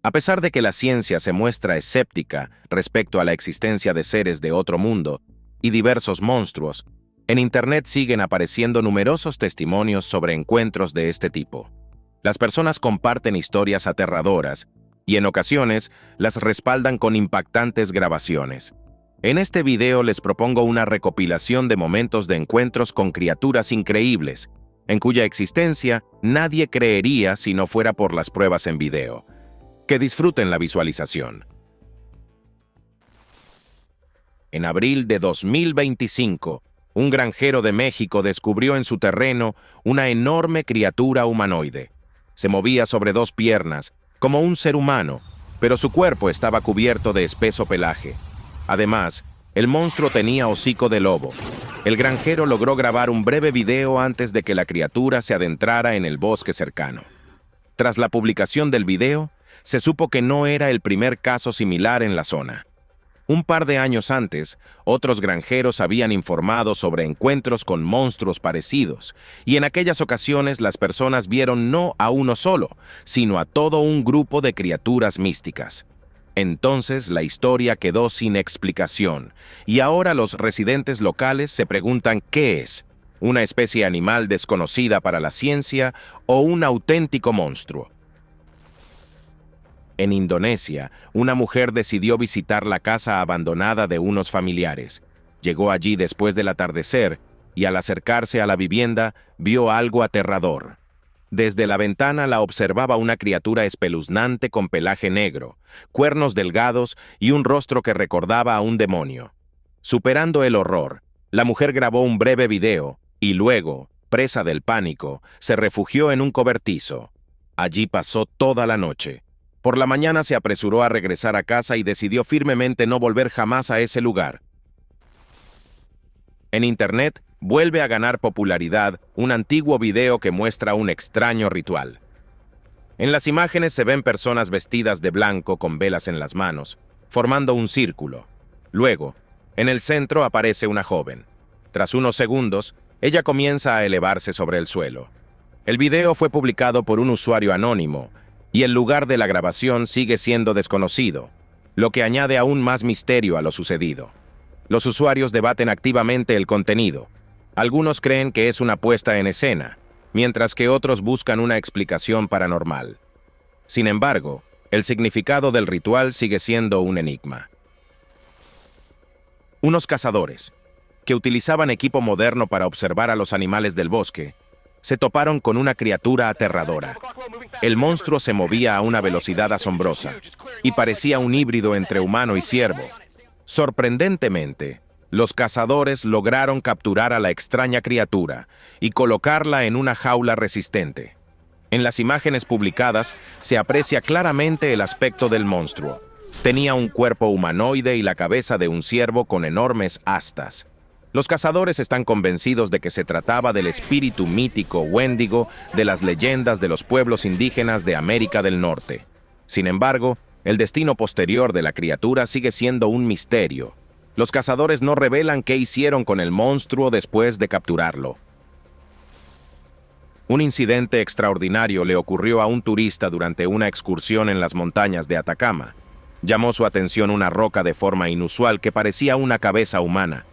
A pesar de que la ciencia se muestra escéptica respecto a la existencia de seres de otro mundo y diversos monstruos, en Internet siguen apareciendo numerosos testimonios sobre encuentros de este tipo. Las personas comparten historias aterradoras y en ocasiones las respaldan con impactantes grabaciones. En este video les propongo una recopilación de momentos de encuentros con criaturas increíbles, en cuya existencia nadie creería si no fuera por las pruebas en video. Que disfruten la visualización. En abril de 2025, un granjero de México descubrió en su terreno una enorme criatura humanoide. Se movía sobre dos piernas, como un ser humano, pero su cuerpo estaba cubierto de espeso pelaje. Además, el monstruo tenía hocico de lobo. El granjero logró grabar un breve video antes de que la criatura se adentrara en el bosque cercano. Tras la publicación del video, se supo que no era el primer caso similar en la zona. Un par de años antes, otros granjeros habían informado sobre encuentros con monstruos parecidos, y en aquellas ocasiones las personas vieron no a uno solo, sino a todo un grupo de criaturas místicas. Entonces la historia quedó sin explicación, y ahora los residentes locales se preguntan qué es, una especie animal desconocida para la ciencia o un auténtico monstruo. En Indonesia, una mujer decidió visitar la casa abandonada de unos familiares. Llegó allí después del atardecer y al acercarse a la vivienda vio algo aterrador. Desde la ventana la observaba una criatura espeluznante con pelaje negro, cuernos delgados y un rostro que recordaba a un demonio. Superando el horror, la mujer grabó un breve video y luego, presa del pánico, se refugió en un cobertizo. Allí pasó toda la noche. Por la mañana se apresuró a regresar a casa y decidió firmemente no volver jamás a ese lugar. En Internet, vuelve a ganar popularidad un antiguo video que muestra un extraño ritual. En las imágenes se ven personas vestidas de blanco con velas en las manos, formando un círculo. Luego, en el centro aparece una joven. Tras unos segundos, ella comienza a elevarse sobre el suelo. El video fue publicado por un usuario anónimo, y el lugar de la grabación sigue siendo desconocido, lo que añade aún más misterio a lo sucedido. Los usuarios debaten activamente el contenido. Algunos creen que es una puesta en escena, mientras que otros buscan una explicación paranormal. Sin embargo, el significado del ritual sigue siendo un enigma. Unos cazadores, que utilizaban equipo moderno para observar a los animales del bosque, se toparon con una criatura aterradora. El monstruo se movía a una velocidad asombrosa y parecía un híbrido entre humano y ciervo. Sorprendentemente, los cazadores lograron capturar a la extraña criatura y colocarla en una jaula resistente. En las imágenes publicadas se aprecia claramente el aspecto del monstruo. Tenía un cuerpo humanoide y la cabeza de un ciervo con enormes astas. Los cazadores están convencidos de que se trataba del espíritu mítico Wendigo de las leyendas de los pueblos indígenas de América del Norte. Sin embargo, el destino posterior de la criatura sigue siendo un misterio. Los cazadores no revelan qué hicieron con el monstruo después de capturarlo. Un incidente extraordinario le ocurrió a un turista durante una excursión en las montañas de Atacama. Llamó su atención una roca de forma inusual que parecía una cabeza humana.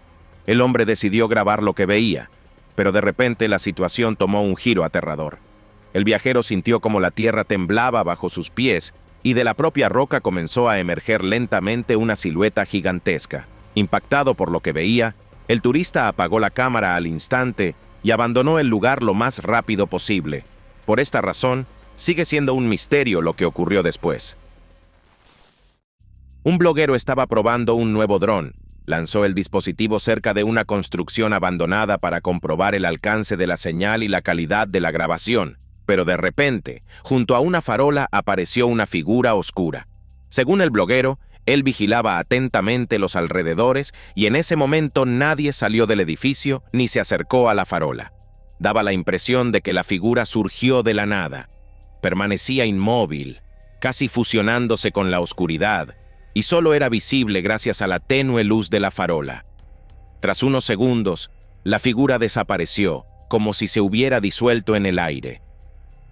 El hombre decidió grabar lo que veía, pero de repente la situación tomó un giro aterrador. El viajero sintió como la tierra temblaba bajo sus pies y de la propia roca comenzó a emerger lentamente una silueta gigantesca. Impactado por lo que veía, el turista apagó la cámara al instante y abandonó el lugar lo más rápido posible. Por esta razón, sigue siendo un misterio lo que ocurrió después. Un bloguero estaba probando un nuevo dron. Lanzó el dispositivo cerca de una construcción abandonada para comprobar el alcance de la señal y la calidad de la grabación, pero de repente, junto a una farola apareció una figura oscura. Según el bloguero, él vigilaba atentamente los alrededores y en ese momento nadie salió del edificio ni se acercó a la farola. Daba la impresión de que la figura surgió de la nada. Permanecía inmóvil, casi fusionándose con la oscuridad, y solo era visible gracias a la tenue luz de la farola. Tras unos segundos, la figura desapareció, como si se hubiera disuelto en el aire.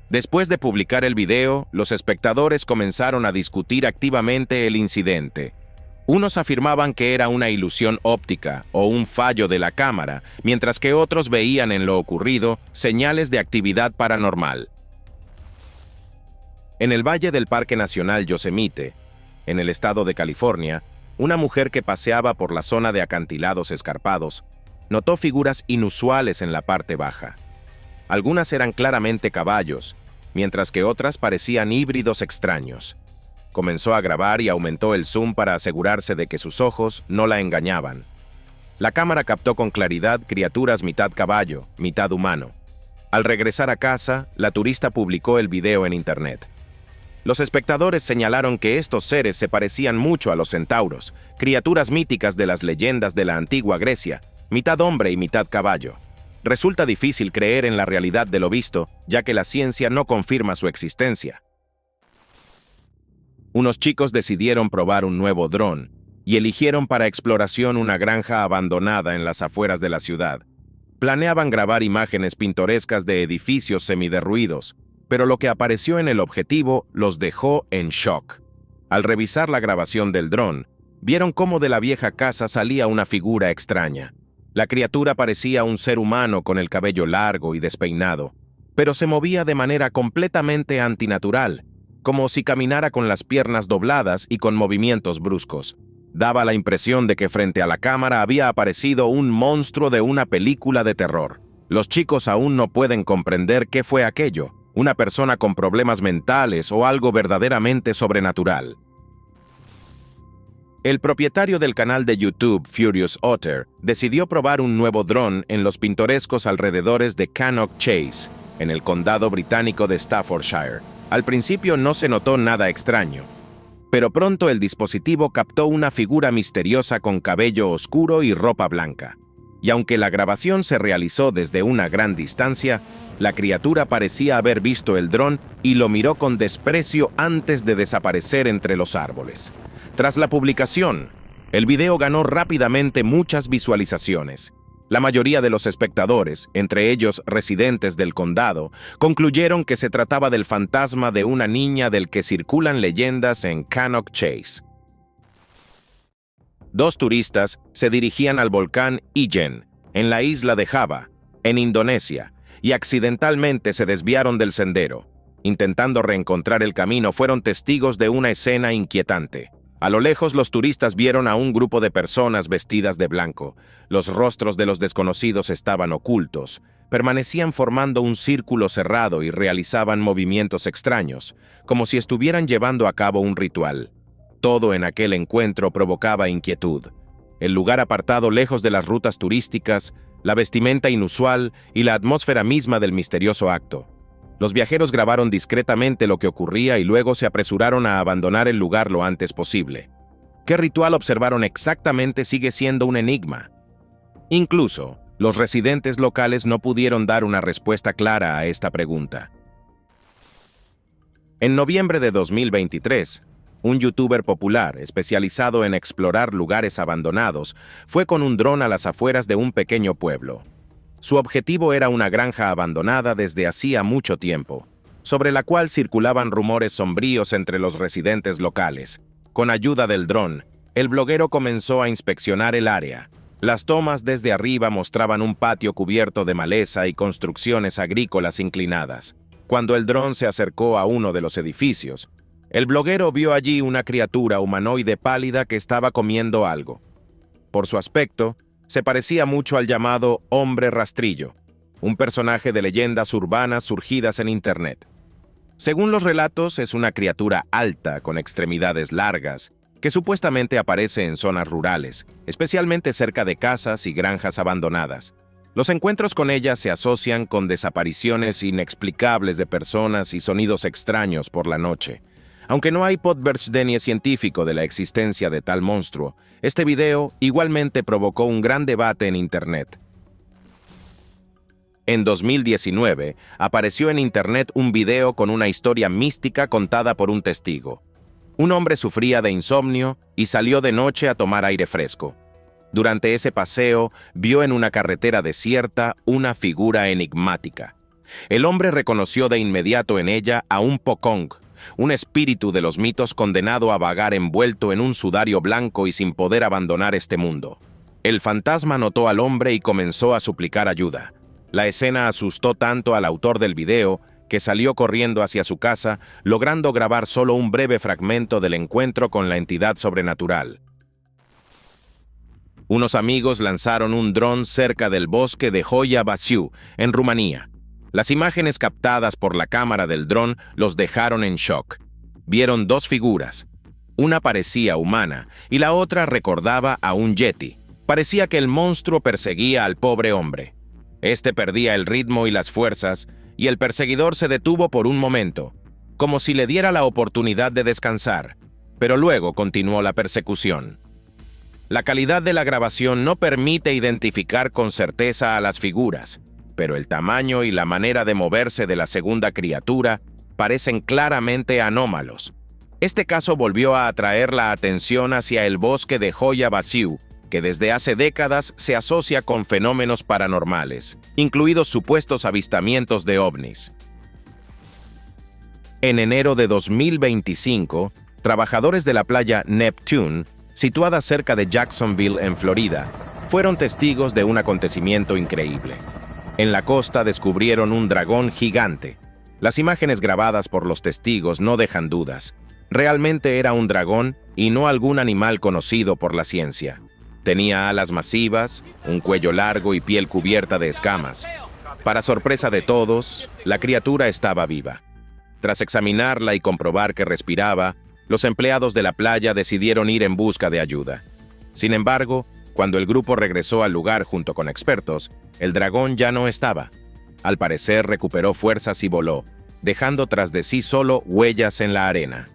Después de publicar el video, los espectadores comenzaron a discutir activamente el incidente. Unos afirmaban que era una ilusión óptica o un fallo de la cámara, mientras que otros veían en lo ocurrido señales de actividad paranormal. En el valle del Parque Nacional Yosemite, en el estado de California, una mujer que paseaba por la zona de acantilados escarpados notó figuras inusuales en la parte baja. Algunas eran claramente caballos, mientras que otras parecían híbridos extraños. Comenzó a grabar y aumentó el zoom para asegurarse de que sus ojos no la engañaban. La cámara captó con claridad criaturas mitad caballo, mitad humano. Al regresar a casa, la turista publicó el video en internet. Los espectadores señalaron que estos seres se parecían mucho a los centauros, criaturas míticas de las leyendas de la antigua Grecia, mitad hombre y mitad caballo. Resulta difícil creer en la realidad de lo visto, ya que la ciencia no confirma su existencia. Unos chicos decidieron probar un nuevo dron y eligieron para exploración una granja abandonada en las afueras de la ciudad. Planeaban grabar imágenes pintorescas de edificios semiderruidos, pero lo que apareció en el objetivo los dejó en shock. Al revisar la grabación del dron, vieron cómo de la vieja casa salía una figura extraña. La criatura parecía un ser humano con el cabello largo y despeinado, pero se movía de manera completamente antinatural, como si caminara con las piernas dobladas y con movimientos bruscos. Daba la impresión de que frente a la cámara había aparecido un monstruo de una película de terror. Los chicos aún no pueden comprender qué fue aquello, una persona con problemas mentales o algo verdaderamente sobrenatural. El propietario del canal de YouTube Furious Otter decidió probar un nuevo dron en los pintorescos alrededores de Cannock Chase, en el condado británico de Staffordshire. Al principio no se notó nada extraño, pero pronto el dispositivo captó una figura misteriosa con cabello oscuro y ropa blanca. Y aunque la grabación se realizó desde una gran distancia, la criatura parecía haber visto el dron y lo miró con desprecio antes de desaparecer entre los árboles. Tras la publicación, el video ganó rápidamente muchas visualizaciones. La mayoría de los espectadores, entre ellos residentes del condado, concluyeron que se trataba del fantasma de una niña del que circulan leyendas en Cannock Chase. Dos turistas se dirigían al volcán Ijen, en la isla de Java, en Indonesia, y accidentalmente se desviaron del sendero. Intentando reencontrar el camino, fueron testigos de una escena inquietante. A lo lejos, los turistas vieron a un grupo de personas vestidas de blanco. Los rostros de los desconocidos estaban ocultos, permanecían formando un círculo cerrado y realizaban movimientos extraños, como si estuvieran llevando a cabo un ritual. Todo en aquel encuentro provocaba inquietud. El lugar apartado lejos de las rutas turísticas, la vestimenta inusual y la atmósfera misma del misterioso acto. Los viajeros grabaron discretamente lo que ocurría y luego se apresuraron a abandonar el lugar lo antes posible. ¿Qué ritual observaron exactamente sigue siendo un enigma? Incluso, los residentes locales no pudieron dar una respuesta clara a esta pregunta. En noviembre de 2023, un youtuber popular especializado en explorar lugares abandonados fue con un dron a las afueras de un pequeño pueblo. Su objetivo era una granja abandonada desde hacía mucho tiempo, sobre la cual circulaban rumores sombríos entre los residentes locales. Con ayuda del dron, el bloguero comenzó a inspeccionar el área. Las tomas desde arriba mostraban un patio cubierto de maleza y construcciones agrícolas inclinadas. Cuando el dron se acercó a uno de los edificios, el bloguero vio allí una criatura humanoide pálida que estaba comiendo algo. Por su aspecto, se parecía mucho al llamado hombre rastrillo, un personaje de leyendas urbanas surgidas en Internet. Según los relatos, es una criatura alta con extremidades largas, que supuestamente aparece en zonas rurales, especialmente cerca de casas y granjas abandonadas. Los encuentros con ella se asocian con desapariciones inexplicables de personas y sonidos extraños por la noche. Aunque no hay podtversdenie científico de la existencia de tal monstruo, este video igualmente provocó un gran debate en Internet. En 2019, apareció en Internet un video con una historia mística contada por un testigo. Un hombre sufría de insomnio y salió de noche a tomar aire fresco. Durante ese paseo, vio en una carretera desierta una figura enigmática. El hombre reconoció de inmediato en ella a un Pocong, un espíritu de los mitos condenado a vagar envuelto en un sudario blanco y sin poder abandonar este mundo. El fantasma notó al hombre y comenzó a suplicar ayuda. La escena asustó tanto al autor del video que salió corriendo hacia su casa, logrando grabar solo un breve fragmento del encuentro con la entidad sobrenatural. Unos amigos lanzaron un dron cerca del bosque de Hoia Baciu, en Rumanía. Las imágenes captadas por la cámara del dron los dejaron en shock. Vieron dos figuras. Una parecía humana y la otra recordaba a un yeti. Parecía que el monstruo perseguía al pobre hombre. Este perdía el ritmo y las fuerzas, y el perseguidor se detuvo por un momento, como si le diera la oportunidad de descansar, pero luego continuó la persecución. La calidad de la grabación no permite identificar con certeza a las figuras, pero el tamaño y la manera de moverse de la segunda criatura parecen claramente anómalos. Este caso volvió a atraer la atención hacia el bosque de Hoia Baciu, que desde hace décadas se asocia con fenómenos paranormales, incluidos supuestos avistamientos de ovnis. En enero de 2025, trabajadores de la playa Neptune, situada cerca de Jacksonville, en Florida, fueron testigos de un acontecimiento increíble. En la costa descubrieron un dragón gigante. Las imágenes grabadas por los testigos no dejan dudas. Realmente era un dragón y no algún animal conocido por la ciencia. Tenía alas masivas, un cuello largo y piel cubierta de escamas. Para sorpresa de todos, la criatura estaba viva. Tras examinarla y comprobar que respiraba, los empleados de la playa decidieron ir en busca de ayuda. Sin embargo, cuando el grupo regresó al lugar junto con expertos, el dragón ya no estaba. Al parecer recuperó fuerzas y voló, dejando tras de sí solo huellas en la arena.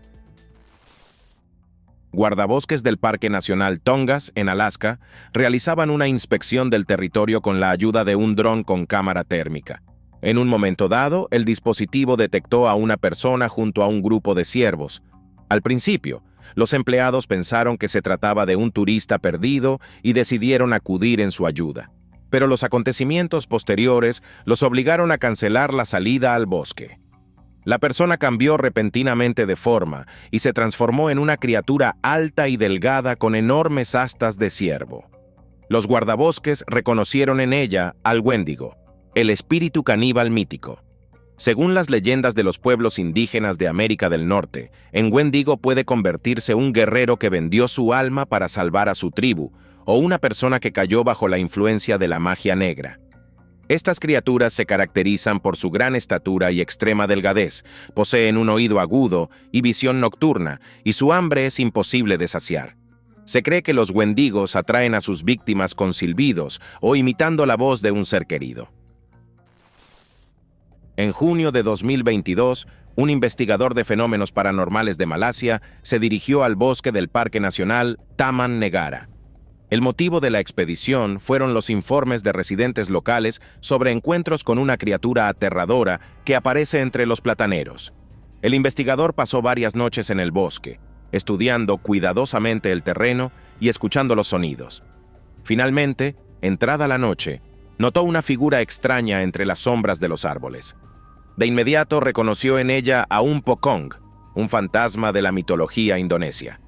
Guardabosques del Parque Nacional Tongass, en Alaska, realizaban una inspección del territorio con la ayuda de un dron con cámara térmica. En un momento dado, el dispositivo detectó a una persona junto a un grupo de ciervos. Al principio, los empleados pensaron que se trataba de un turista perdido y decidieron acudir en su ayuda. Pero los acontecimientos posteriores los obligaron a cancelar la salida al bosque. La persona cambió repentinamente de forma y se transformó en una criatura alta y delgada con enormes astas de ciervo. Los guardabosques reconocieron en ella al Wendigo, el espíritu caníbal mítico. Según las leyendas de los pueblos indígenas de América del Norte, en Wendigo puede convertirse un guerrero que vendió su alma para salvar a su tribu, o una persona que cayó bajo la influencia de la magia negra. Estas criaturas se caracterizan por su gran estatura y extrema delgadez, poseen un oído agudo y visión nocturna, y su hambre es imposible de saciar. Se cree que los wendigos atraen a sus víctimas con silbidos o imitando la voz de un ser querido. En junio de 2022, un investigador de fenómenos paranormales de Malasia se dirigió al bosque del Parque Nacional Taman Negara. El motivo de la expedición fueron los informes de residentes locales sobre encuentros con una criatura aterradora que aparece entre los plataneros. El investigador pasó varias noches en el bosque, estudiando cuidadosamente el terreno y escuchando los sonidos. Finalmente, entrada la noche, notó una figura extraña entre las sombras de los árboles. De inmediato reconoció en ella a un Pocong, un fantasma de la mitología indonesia.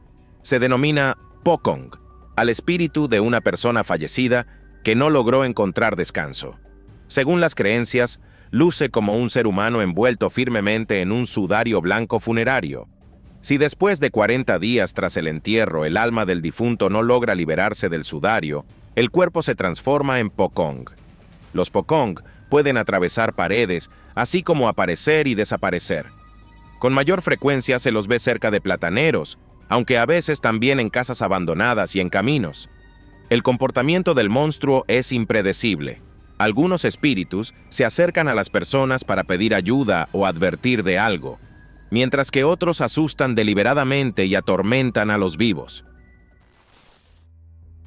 Se denomina Pocong al espíritu de una persona fallecida que no logró encontrar descanso. Según las creencias, luce como un ser humano envuelto firmemente en un sudario blanco funerario. Si después de 40 días tras el entierro el alma del difunto no logra liberarse del sudario, el cuerpo se transforma en Pocong. Los Pocong pueden atravesar paredes, así como aparecer y desaparecer. Con mayor frecuencia se los ve cerca de plataneros, aunque a veces también en casas abandonadas y en caminos. El comportamiento del monstruo es impredecible. Algunos espíritus se acercan a las personas para pedir ayuda o advertir de algo, mientras que otros asustan deliberadamente y atormentan a los vivos.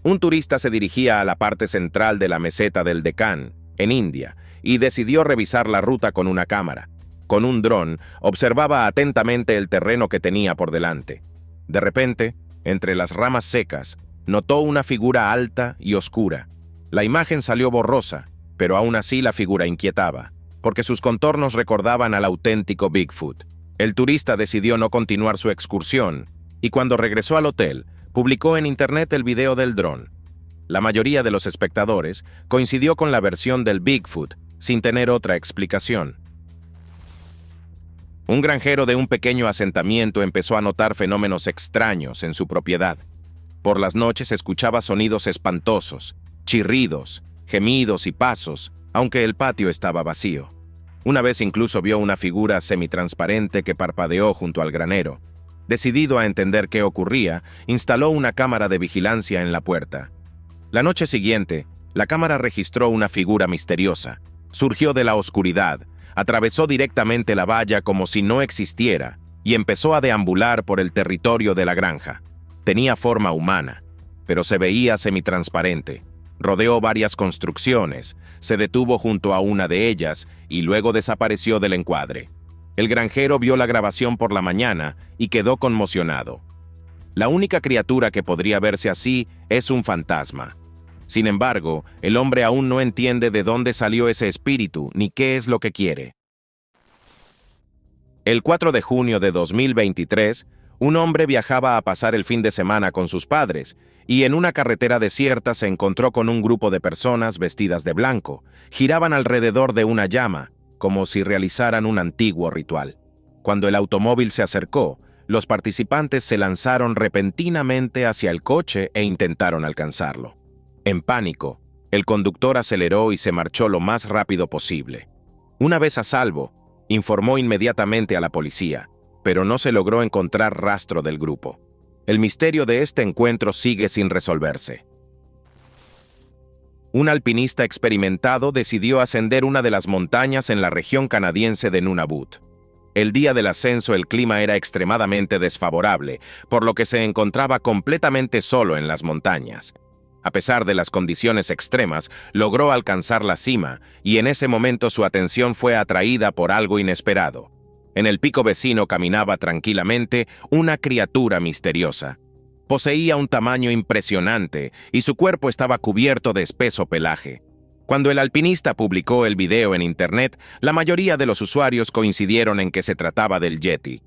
Un turista se dirigía a la parte central de la meseta del Deccan, en India, y decidió revisar la ruta con una cámara. Con un dron, observaba atentamente el terreno que tenía por delante. De repente, entre las ramas secas, notó una figura alta y oscura. La imagen salió borrosa, pero aún así la figura inquietaba. porque sus contornos recordaban al auténtico Bigfoot. El turista decidió no continuar su excursión, y cuando regresó al hotel, publicó en internet el video del dron. La mayoría de los espectadores coincidió con la versión del Bigfoot, sin tener otra explicación. Un granjero de un pequeño asentamiento empezó a notar fenómenos extraños en su propiedad. Por las noches escuchaba sonidos espantosos, chirridos, gemidos y pasos, aunque el patio estaba vacío. Una vez incluso vio una figura semitransparente que parpadeó junto al granero. Decidido a entender qué ocurría, instaló una cámara de vigilancia en la puerta. La noche siguiente, la cámara registró una figura misteriosa. Surgió de la oscuridad, atravesó directamente la valla como si no existiera y empezó a deambular por el territorio de la granja. Tenía forma humana, pero se veía semitransparente. Rodeó varias construcciones, se detuvo junto a una de ellas y luego desapareció del encuadre. El granjero vio la grabación por la mañana y quedó conmocionado. La única criatura que podría verse así es un fantasma. Sin embargo, el hombre aún no entiende de dónde salió ese espíritu ni qué es lo que quiere. El 4 de junio de 2023, un hombre viajaba a pasar el fin de semana con sus padres y en una carretera desierta se encontró con un grupo de personas vestidas de blanco. Giraban alrededor de una llama, como si realizaran un antiguo ritual. Cuando el automóvil se acercó, los participantes se lanzaron repentinamente hacia el coche e intentaron alcanzarlo. En pánico, el conductor aceleró y se marchó lo más rápido posible. Una vez a salvo, informó inmediatamente a la policía, pero no se logró encontrar rastro del grupo. El misterio de este encuentro sigue sin resolverse. Un alpinista experimentado decidió ascender una de las montañas en la región canadiense de Nunavut. El día del ascenso el clima era extremadamente desfavorable, por lo que se encontraba completamente solo en las montañas. A pesar de las condiciones extremas, logró alcanzar la cima y en ese momento su atención fue atraída por algo inesperado. En el pico vecino caminaba tranquilamente una criatura misteriosa. Poseía un tamaño impresionante y su cuerpo estaba cubierto de espeso pelaje. Cuando el alpinista publicó el video en internet, la mayoría de los usuarios coincidieron en que se trataba del Yeti.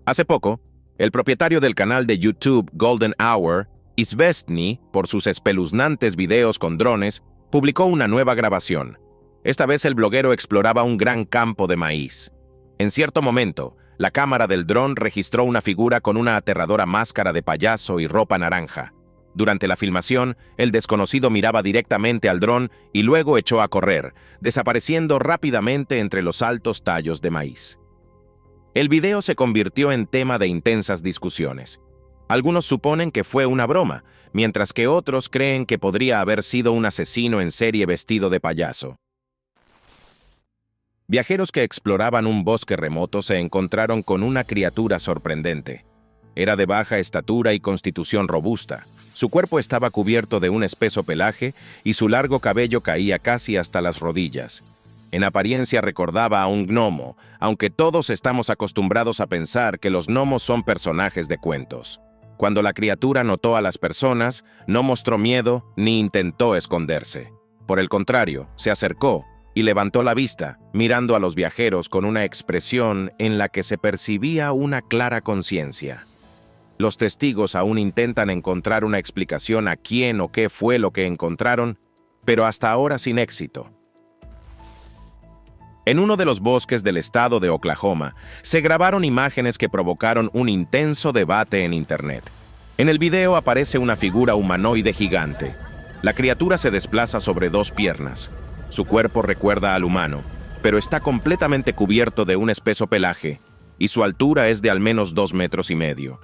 Hace poco, el propietario del canal de YouTube Golden Hour, Izvestny, por sus espeluznantes videos con drones, publicó una nueva grabación. Esta vez el bloguero exploraba un gran campo de maíz. En cierto momento, la cámara del dron registró una figura con una aterradora máscara de payaso y ropa naranja. Durante la filmación, el desconocido miraba directamente al dron y luego echó a correr, desapareciendo rápidamente entre los altos tallos de maíz. El video se convirtió en tema de intensas discusiones. Algunos suponen que fue una broma, mientras que otros creen que podría haber sido un asesino en serie vestido de payaso. Viajeros que exploraban un bosque remoto se encontraron con una criatura sorprendente. Era de baja estatura y constitución robusta. Su cuerpo estaba cubierto de un espeso pelaje y su largo cabello caía casi hasta las rodillas. En apariencia recordaba a un gnomo, aunque todos estamos acostumbrados a pensar que los gnomos son personajes de cuentos. Cuando la criatura notó a las personas, no mostró miedo ni intentó esconderse. Por el contrario, se acercó y levantó la vista, mirando a los viajeros con una expresión en la que se percibía una clara conciencia. Los testigos aún intentan encontrar una explicación a quién o qué fue lo que encontraron, pero hasta ahora sin éxito. En uno de los bosques del estado de Oklahoma, se grabaron imágenes que provocaron un intenso debate en Internet. En el video aparece una figura humanoide gigante. La criatura se desplaza sobre dos piernas. Su cuerpo recuerda al humano, pero está completamente cubierto de un espeso pelaje, y su altura es de al menos 2,5 metros.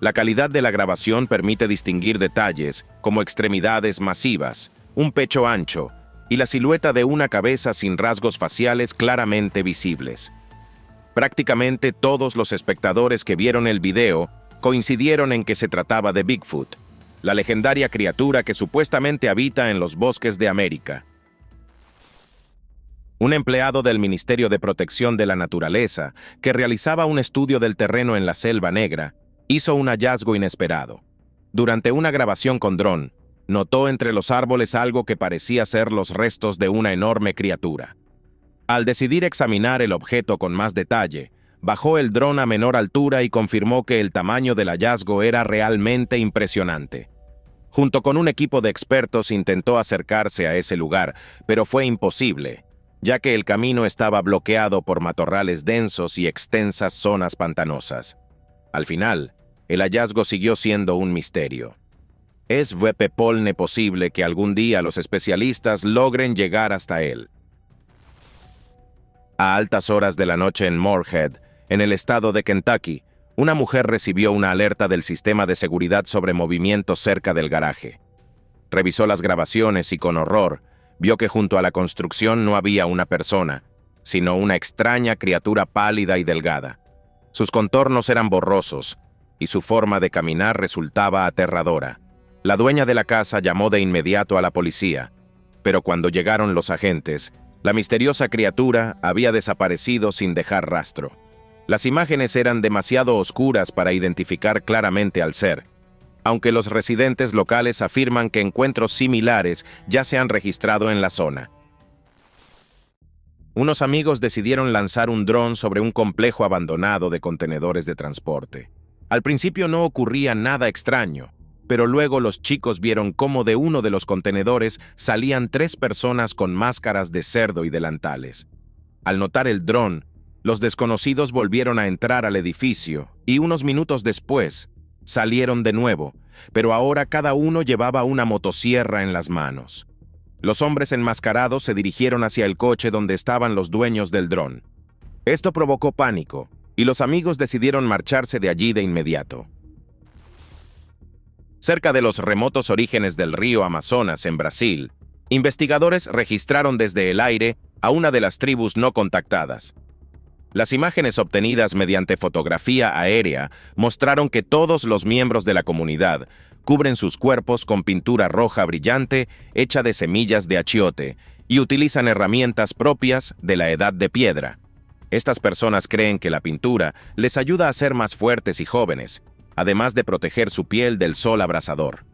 La calidad de la grabación permite distinguir detalles como extremidades masivas, un pecho ancho, y la silueta de una cabeza sin rasgos faciales claramente visibles. Prácticamente todos los espectadores que vieron el video coincidieron en que se trataba de Bigfoot, la legendaria criatura que supuestamente habita en los bosques de América. Un empleado del Ministerio de Protección de la Naturaleza, que realizaba un estudio del terreno en la Selva Negra, hizo un hallazgo inesperado. Durante una grabación con dron, notó entre los árboles algo que parecía ser los restos de una enorme criatura. Al decidir examinar el objeto con más detalle, bajó el dron a menor altura y confirmó que el tamaño del hallazgo era realmente impresionante. Junto con un equipo de expertos intentó acercarse a ese lugar, pero fue imposible, ya que el camino estaba bloqueado por matorrales densos y extensas zonas pantanosas. Al final, el hallazgo siguió siendo un misterio. ¿Es posible que algún día los especialistas logren llegar hasta él? A altas horas de la noche en Moorhead, en el estado de Kentucky, una mujer recibió una alerta del sistema de seguridad sobre movimientos cerca del garaje. Revisó las grabaciones y con horror, vio que junto a la construcción no había una persona, sino una extraña criatura pálida y delgada. Sus contornos eran borrosos, y su forma de caminar resultaba aterradora. La dueña de la casa llamó de inmediato a la policía, pero cuando llegaron los agentes, la misteriosa criatura había desaparecido sin dejar rastro. Las imágenes eran demasiado oscuras para identificar claramente al ser, aunque los residentes locales afirman que encuentros similares ya se han registrado en la zona. Unos amigos decidieron lanzar un dron sobre un complejo abandonado de contenedores de transporte. Al principio no ocurría nada extraño, pero luego los chicos vieron cómo de uno de los contenedores salían 3 personas con máscaras de cerdo y delantales. Al notar el dron, los desconocidos volvieron a entrar al edificio y unos minutos después salieron de nuevo, pero ahora cada uno llevaba una motosierra en las manos. Los hombres enmascarados se dirigieron hacia el coche donde estaban los dueños del dron. Esto provocó pánico, y los amigos decidieron marcharse de allí de inmediato. Cerca de los remotos orígenes del río Amazonas, en Brasil, investigadores registraron desde el aire a una de las tribus no contactadas. Las imágenes obtenidas mediante fotografía aérea mostraron que todos los miembros de la comunidad cubren sus cuerpos con pintura roja brillante hecha de semillas de achiote y utilizan herramientas propias de la edad de piedra. Estas personas creen que la pintura les ayuda a ser más fuertes y jóvenes, además de proteger su piel del sol abrasador.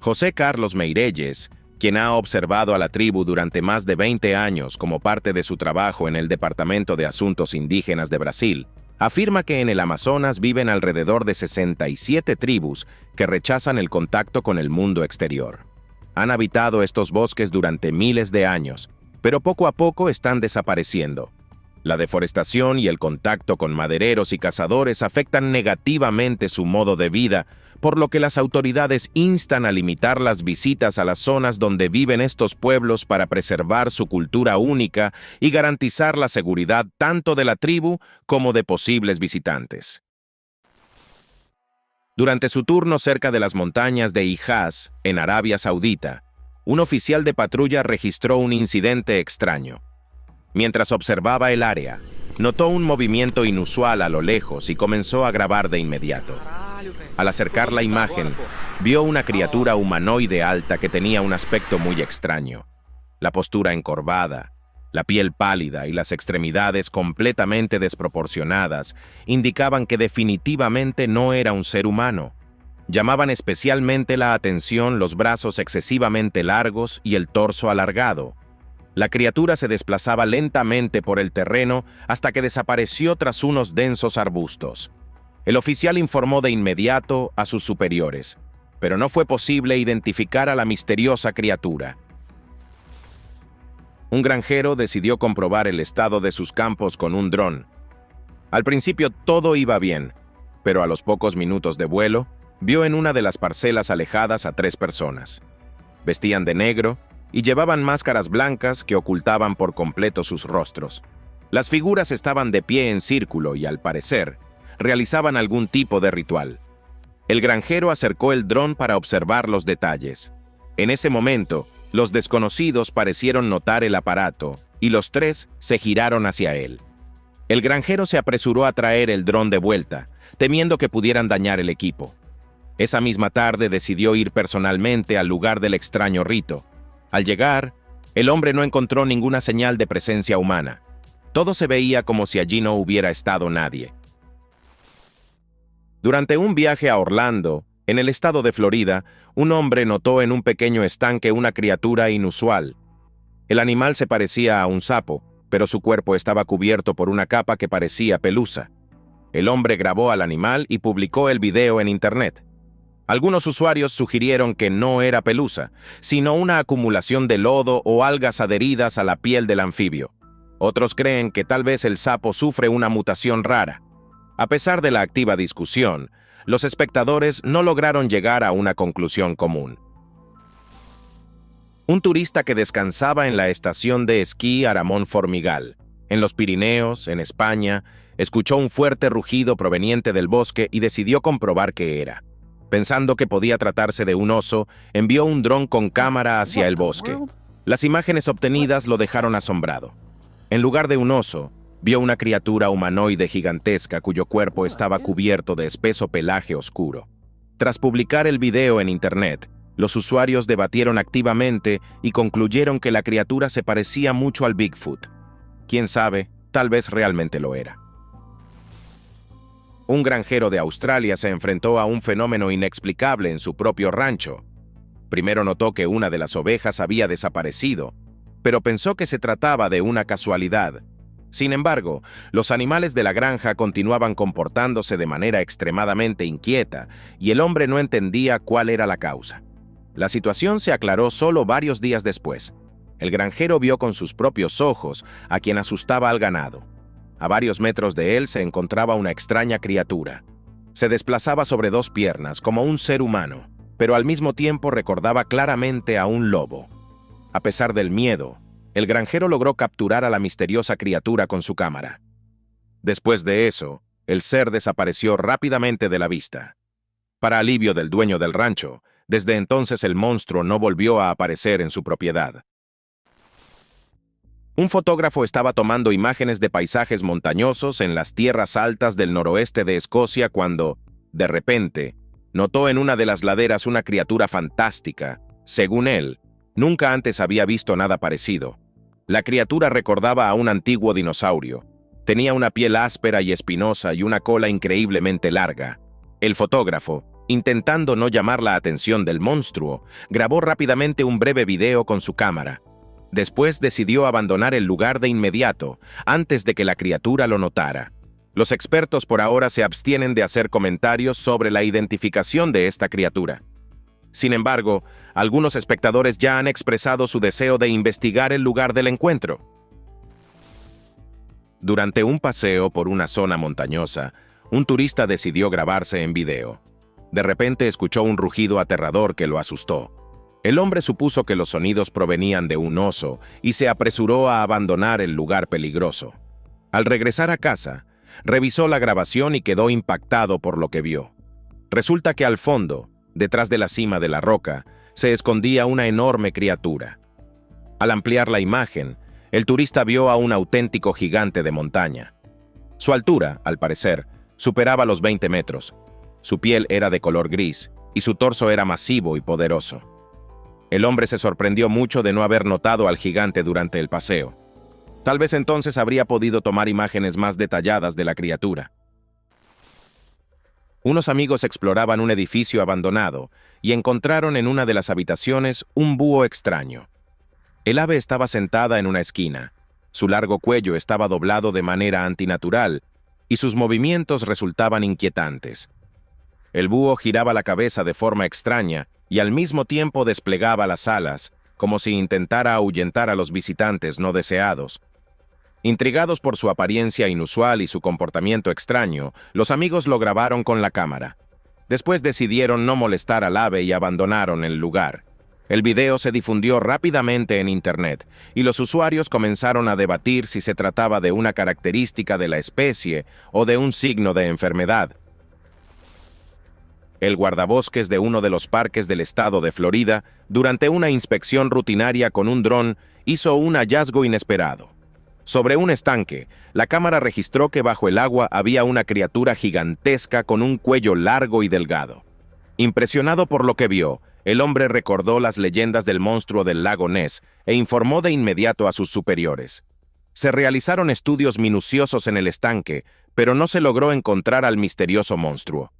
José Carlos Meirelles, quien ha observado a la tribu durante más de 20 años como parte de su trabajo en el Departamento de Asuntos Indígenas de Brasil, afirma que en el Amazonas viven alrededor de 67 tribus que rechazan el contacto con el mundo exterior. Han habitado estos bosques durante miles de años, pero poco a poco están desapareciendo. La deforestación y el contacto con madereros y cazadores afectan negativamente su modo de vida, por lo que las autoridades instan a limitar las visitas a las zonas donde viven estos pueblos para preservar su cultura única y garantizar la seguridad tanto de la tribu como de posibles visitantes. Durante su turno cerca de las montañas de Hijaz, en Arabia Saudita, un oficial de patrulla registró un incidente extraño. Mientras observaba el área, notó un movimiento inusual a lo lejos y comenzó a grabar de inmediato. Al acercar la imagen, vio una criatura humanoide alta que tenía un aspecto muy extraño. La postura encorvada, la piel pálida y las extremidades completamente desproporcionadas indicaban que definitivamente no era un ser humano. Llamaban especialmente la atención los brazos excesivamente largos y el torso alargado. La criatura se desplazaba lentamente por el terreno hasta que desapareció tras unos densos arbustos. El oficial informó de inmediato a sus superiores, pero no fue posible identificar a la misteriosa criatura. Un granjero decidió comprobar el estado de sus campos con un dron. Al principio todo iba bien, pero a los pocos minutos de vuelo, vio en una de las parcelas alejadas a 3 personas. Vestían de negro y llevaban máscaras blancas que ocultaban por completo sus rostros. Las figuras estaban de pie en círculo y, al parecer, realizaban algún tipo de ritual. El granjero acercó el dron para observar los detalles. En ese momento, los desconocidos parecieron notar el aparato y los 3 se giraron hacia él. El granjero se apresuró a traer el dron de vuelta, temiendo que pudieran dañar el equipo. Esa misma tarde decidió ir personalmente al lugar del extraño rito. Al llegar, el hombre no encontró ninguna señal de presencia humana. Todo se veía como si allí no hubiera estado nadie. Durante un viaje a Orlando, En el estado de Florida, un hombre notó en un pequeño estanque una criatura inusual. El animal se parecía a un sapo, pero su cuerpo estaba cubierto por una capa que parecía pelusa. El hombre grabó al animal y publicó el video en Internet. Algunos usuarios sugirieron que no era pelusa, sino una acumulación de lodo o algas adheridas a la piel del anfibio. Otros creen que tal vez el sapo sufre una mutación rara. A pesar de la activa discusión, los espectadores no lograron llegar a una conclusión común. Un turista que descansaba en la estación de esquí Aramón Formigal, en los Pirineos, en España, escuchó un fuerte rugido proveniente del bosque y decidió comprobar qué era. Pensando que podía tratarse de un oso, envió un dron con cámara hacia el bosque. Las imágenes obtenidas lo dejaron asombrado. En lugar de un oso, vio una criatura humanoide gigantesca cuyo cuerpo estaba cubierto de espeso pelaje oscuro. Tras publicar el video en Internet, los usuarios debatieron activamente y concluyeron que la criatura se parecía mucho al Bigfoot. Quién sabe, tal vez realmente lo era. Un granjero de Australia se enfrentó a un fenómeno inexplicable en su propio rancho. Primero notó que una de las ovejas había desaparecido, pero pensó que se trataba de una casualidad. Sin embargo, los animales de la granja continuaban comportándose de manera extremadamente inquieta y el hombre no entendía cuál era la causa. La situación se aclaró solo varios días después. El granjero vio con sus propios ojos a quien asustaba al ganado. A varios metros de él se encontraba una extraña criatura. Se desplazaba sobre dos piernas como un ser humano, pero al mismo tiempo recordaba claramente a un lobo. A pesar del miedo, el granjero logró capturar a la misteriosa criatura con su cámara. Después de eso, el ser desapareció rápidamente de la vista. Para alivio del dueño del rancho, desde entonces el monstruo no volvió a aparecer en su propiedad. Un fotógrafo estaba tomando imágenes de paisajes montañosos en las tierras altas del noroeste de Escocia cuando, de repente, notó en una de las laderas una criatura fantástica. Según él, nunca antes había visto nada parecido. La criatura recordaba a un antiguo dinosaurio. Tenía una piel áspera y espinosa y una cola increíblemente larga. El fotógrafo, intentando no llamar la atención del monstruo, grabó rápidamente un breve video con su cámara. Después decidió abandonar el lugar de inmediato, antes de que la criatura lo notara. Los expertos por ahora se abstienen de hacer comentarios sobre la identificación de esta criatura. Sin embargo, algunos espectadores ya han expresado su deseo de investigar el lugar del encuentro. Durante un paseo por una zona montañosa, un turista decidió grabarse en video. De repente escuchó un rugido aterrador que lo asustó. El hombre supuso que los sonidos provenían de un oso y se apresuró a abandonar el lugar peligroso. Al regresar a casa, revisó la grabación y quedó impactado por lo que vio. Resulta que al fondo, detrás de la cima de la roca, se escondía una enorme criatura. Al ampliar la imagen, el turista vio a un auténtico gigante de montaña. Su altura, al parecer, superaba los 20 metros. Su piel era de color gris y su torso era masivo y poderoso. El hombre se sorprendió mucho de no haber notado al gigante durante el paseo. Tal vez entonces habría podido tomar imágenes más detalladas de la criatura. Unos amigos exploraban un edificio abandonado y encontraron en una de las habitaciones un búho extraño. El ave estaba sentada en una esquina. Su largo cuello estaba doblado de manera antinatural y sus movimientos resultaban inquietantes. El búho giraba la cabeza de forma extraña y al mismo tiempo desplegaba las alas, como si intentara ahuyentar a los visitantes no deseados. Intrigados por su apariencia inusual y su comportamiento extraño, los amigos lo grabaron con la cámara. Después decidieron no molestar al ave y abandonaron el lugar. El video se difundió rápidamente en Internet y los usuarios comenzaron a debatir si se trataba de una característica de la especie o de un signo de enfermedad. El guardabosques de uno de los parques del estado de Florida, durante una inspección rutinaria con un dron, hizo un hallazgo inesperado. Sobre un estanque, la cámara registró que bajo el agua había una criatura gigantesca con un cuello largo y delgado. Impresionado por lo que vio, el hombre recordó las leyendas del monstruo del lago Ness e informó de inmediato a sus superiores. Se realizaron estudios minuciosos en el estanque, pero no se logró encontrar al misterioso monstruo.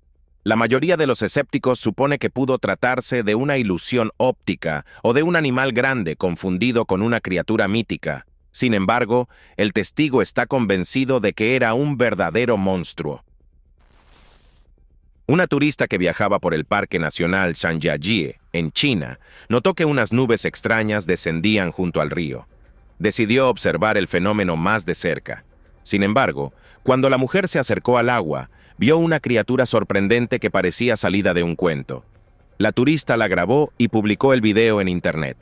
La mayoría de los escépticos supone que pudo tratarse de una ilusión óptica o de un animal grande confundido con una criatura mítica. Sin embargo, el testigo está convencido de que era un verdadero monstruo. Una turista que viajaba por el Parque Nacional Zhangjiajie, en China, notó que unas nubes extrañas descendían junto al río. Decidió observar el fenómeno más de cerca. Sin embargo, cuando la mujer se acercó al agua, vio una criatura sorprendente que parecía salida de un cuento. La turista la grabó y publicó el video en Internet.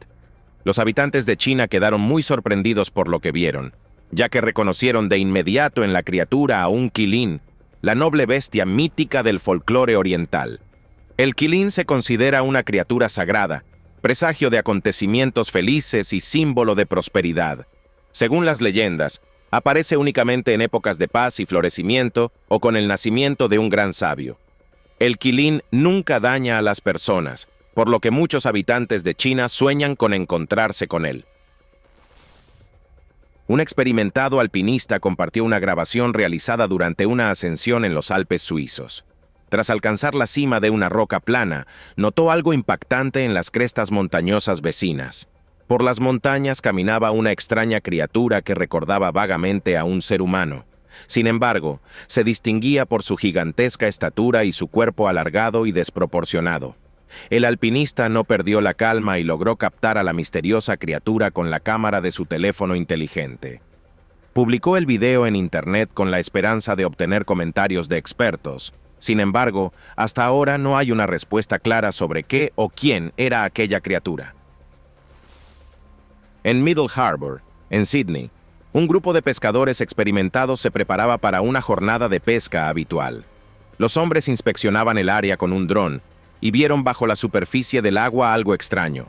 Los habitantes de China quedaron muy sorprendidos por lo que vieron, ya que reconocieron de inmediato en la criatura a un quilín, la noble bestia mítica del folclore oriental. El quilín se considera una criatura sagrada, presagio de acontecimientos felices y símbolo de prosperidad. Según las leyendas, aparece únicamente en épocas de paz y florecimiento o con el nacimiento de un gran sabio. El quilín nunca daña a las personas, por lo que muchos habitantes de China sueñan con encontrarse con él. Un experimentado alpinista compartió una grabación realizada durante una ascensión en los Alpes suizos. Tras alcanzar la cima de una roca plana, notó algo impactante en las crestas montañosas vecinas. Por las montañas caminaba una extraña criatura que recordaba vagamente a un ser humano. Sin embargo, se distinguía por su gigantesca estatura y su cuerpo alargado y desproporcionado. El alpinista no perdió la calma y logró captar a la misteriosa criatura con la cámara de su teléfono inteligente. Publicó el video en Internet con la esperanza de obtener comentarios de expertos. Sin embargo, hasta ahora no hay una respuesta clara sobre qué o quién era aquella criatura. En Middle Harbour, en Sydney, un grupo de pescadores experimentados se preparaba para una jornada de pesca habitual. Los hombres inspeccionaban el área con un dron y vieron bajo la superficie del agua algo extraño.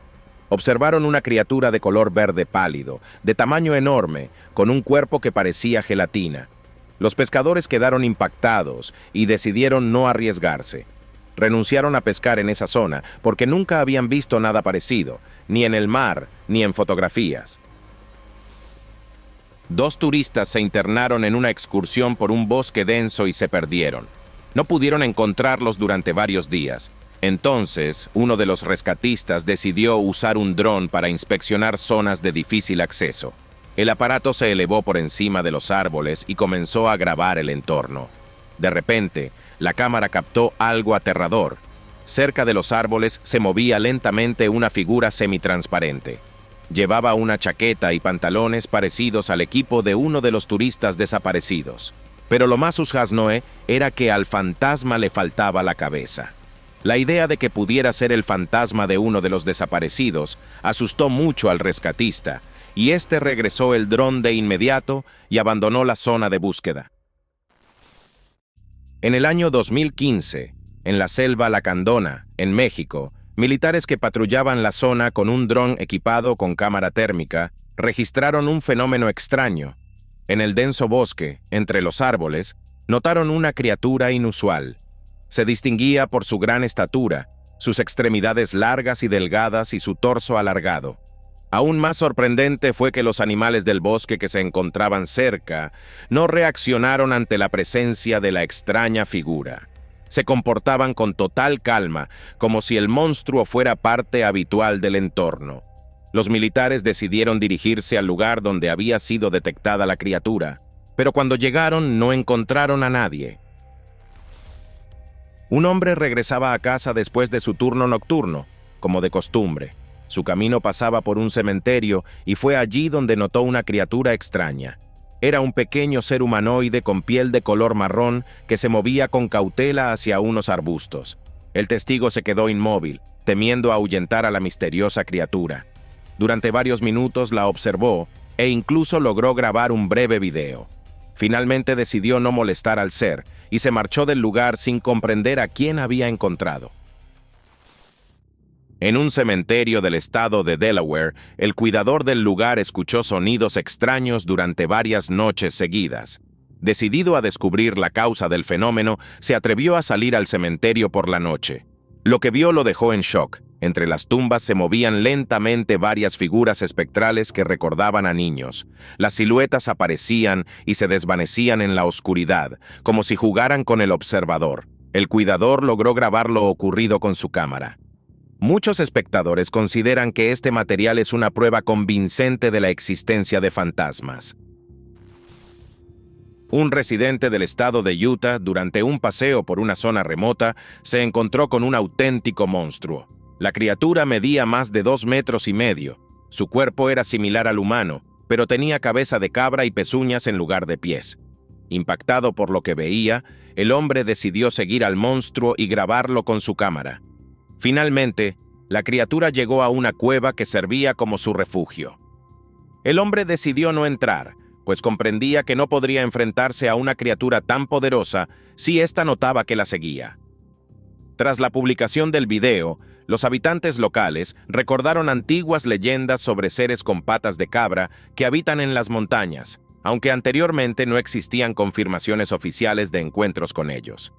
Observaron una criatura de color verde pálido, de tamaño enorme, con un cuerpo que parecía gelatina. Los pescadores quedaron impactados y decidieron no arriesgarse. Renunciaron a pescar en esa zona porque nunca habían visto nada parecido, ni en el mar, ni en fotografías. 2 turistas se internaron en una excursión por un bosque denso y se perdieron. No pudieron encontrarlos durante varios días. Entonces, uno de los rescatistas decidió usar un dron para inspeccionar zonas de difícil acceso. El aparato se elevó por encima de los árboles y comenzó a grabar el entorno. De repente, la cámara captó algo aterrador. Cerca de los árboles se movía lentamente una figura semitransparente. Llevaba una chaqueta y pantalones parecidos al equipo de uno de los turistas desaparecidos. Pero lo más usjasnoe era que al fantasma le faltaba la cabeza. La idea de que pudiera ser el fantasma de uno de los desaparecidos asustó mucho al rescatista, y este regresó el dron de inmediato y abandonó la zona de búsqueda. En el año 2015, en la selva Lacandona, en México, militares que patrullaban la zona con un dron equipado con cámara térmica registraron un fenómeno extraño. En el denso bosque, entre los árboles, notaron una criatura inusual. Se distinguía por su gran estatura, sus extremidades largas y delgadas y su torso alargado. Aún más sorprendente fue que los animales del bosque que se encontraban cerca no reaccionaron ante la presencia de la extraña figura. Se comportaban con total calma, como si el monstruo fuera parte habitual del entorno. Los militares decidieron dirigirse al lugar donde había sido detectada la criatura, pero cuando llegaron no encontraron a nadie. Un hombre regresaba a casa después de su turno nocturno, como de costumbre. Su camino pasaba por un cementerio y fue allí donde notó una criatura extraña. Era un pequeño ser humanoide con piel de color marrón que se movía con cautela hacia unos arbustos. El testigo se quedó inmóvil, temiendo ahuyentar a la misteriosa criatura. Durante varios minutos la observó e incluso logró grabar un breve video. Finalmente decidió no molestar al ser y se marchó del lugar sin comprender a quién había encontrado. En un cementerio del estado de Delaware, el cuidador del lugar escuchó sonidos extraños durante varias noches seguidas. Decidido a descubrir la causa del fenómeno, se atrevió a salir al cementerio por la noche. Lo que vio lo dejó en shock. Entre las tumbas se movían lentamente varias figuras espectrales que recordaban a niños. Las siluetas aparecían y se desvanecían en la oscuridad, como si jugaran con el observador. El cuidador logró grabar lo ocurrido con su cámara. Muchos espectadores consideran que este material es una prueba convincente de la existencia de fantasmas. Un residente del estado de Utah, durante un paseo por una zona remota, se encontró con un auténtico monstruo. La criatura medía más de 2,5 metros. Su cuerpo era similar al humano, pero tenía cabeza de cabra y pezuñas en lugar de pies. Impactado por lo que veía, el hombre decidió seguir al monstruo y grabarlo con su cámara. Finalmente, la criatura llegó a una cueva que servía como su refugio. El hombre decidió no entrar, pues comprendía que no podría enfrentarse a una criatura tan poderosa si ésta notaba que la seguía. Tras la publicación del video, los habitantes locales recordaron antiguas leyendas sobre seres con patas de cabra que habitan en las montañas, aunque anteriormente no existían confirmaciones oficiales de encuentros con ellos.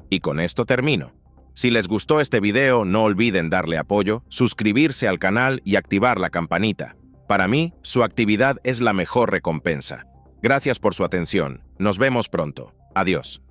Y con esto termino. Si les gustó este video, no olviden darle apoyo, suscribirse al canal y activar la campanita. Para mí, su actividad es la mejor recompensa. Gracias por su atención. Nos vemos pronto. Adiós.